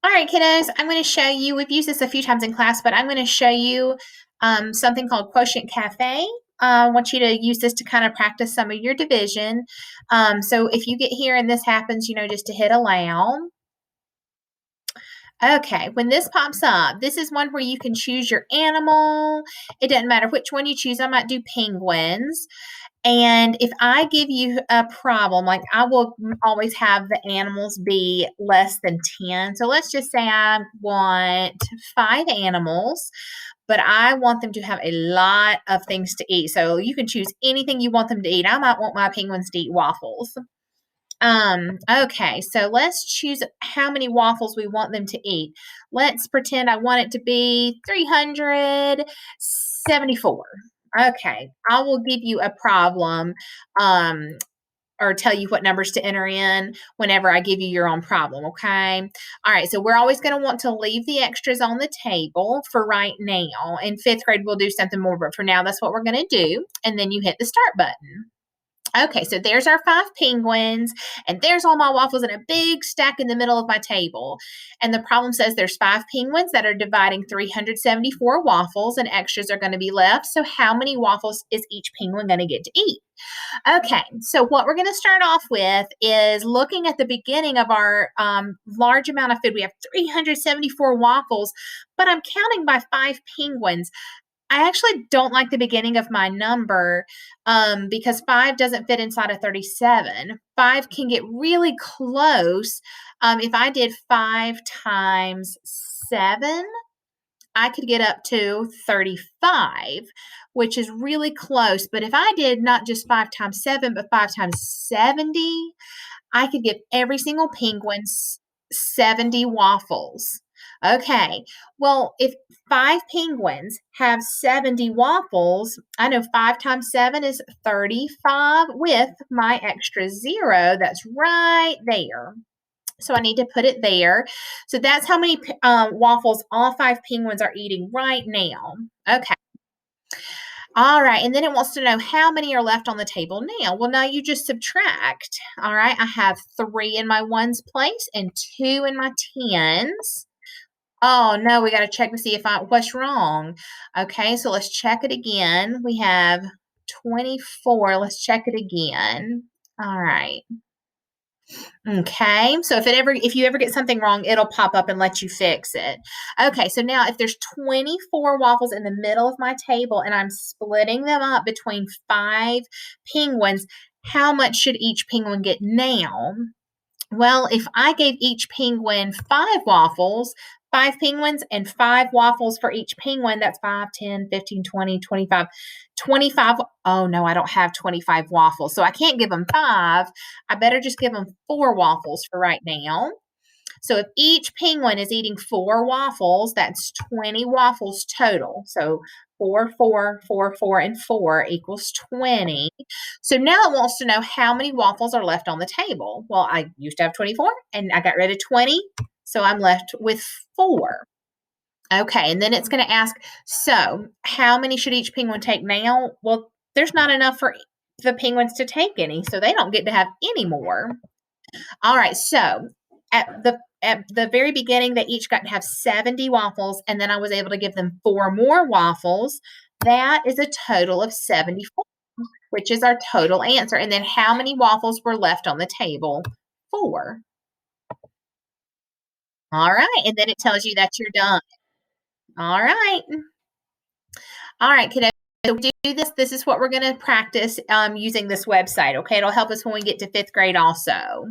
All right, kiddos, I'm going to show you, we've used this a few times in class, but I'm going to show you something called Quotient Cafe. I want you to use this to kind of practice some of your division. So if you get here and this happens, just to hit allow. Okay, when this pops up, this is one where you can choose your animal. It doesn't matter which one you choose. I might do penguins. And if I give you a problem, like I will always have the animals be less than 10. So let's just say I want 5 animals, but I want them to have a lot of things to eat. So you can choose anything you want them to eat. I might want my penguins to eat waffles. Okay, so let's choose how many waffles we want them to eat. Let's pretend I want it to be 374. Okay, I will give you a problem, or tell you what numbers to enter in whenever I give you your own problem, okay? All right, so we're always going to want to leave the extras on the table for right now. In 5th grade, we'll do something more, but for now, that's what we're going to do. And then you hit the start button. Okay, so there's our 5 penguins, and there's all my waffles in a big stack in the middle of my table. And the problem says there's 5 penguins that are dividing 374 waffles, and extras are going to be left. So how many waffles is each penguin going to get to eat? Okay, so what we're going to start off with is looking at the beginning of our large amount of food. We have 374 waffles, but I'm counting by 5 penguins. I actually don't like the beginning of my number because 5 doesn't fit inside of 37. 5 can get really close. If I did 5 times 7, I could get up to 35, which is really close. But if I did not just 5 times 7, but 5 times 70, I could give every single penguin 70 waffles. Okay, well, if 5 penguins have 70 waffles, I know 5 times 7 is 35 with my extra 0. That's right there. So I need to put it there. So that's how many waffles all 5 penguins are eating right now. Okay. All right, and then it wants to know how many are left on the table now. Well, now you just subtract. All right, I have 3 in my ones place and 2 in my tens. Oh no, we got to check to see if what's wrong. Okay, so let's check it again. We have 24. Let's check it again. All right. Okay, so if you ever get something wrong, it'll pop up and let you fix it. Okay, so now if there's 24 waffles in the middle of my table and I'm splitting them up between 5 penguins, how much should each penguin get now? Well, if I gave each penguin 5 waffles, 5 penguins and 5 waffles for each penguin, that's 5, 10, 15, 20, 25. 25. Oh no, I don't have 25 waffles. So I can't give them 5. I better just give them 4 waffles for right now. So if each penguin is eating 4 waffles, that's 20 waffles total. So 4, 4, 4, 4, and 4 equals 20. So now it wants to know how many waffles are left on the table. Well, I used to have 24 and I got rid of 20. So I'm left with 4. Okay, and then it's going to ask, so how many should each penguin take now? Well, there's not enough for the penguins to take any, so they don't get to have any more. All right, so at the very beginning, they each got to have 70 waffles, and then I was able to give them 4 more waffles. That is a total of 74, which is our total answer. And then how many waffles were left on the table? 4. All right, and then it tells you that you're done. All right. All right, kiddo. So do this. This is what we're going to practice using this website, okay? It'll help us when we get to 5th grade also.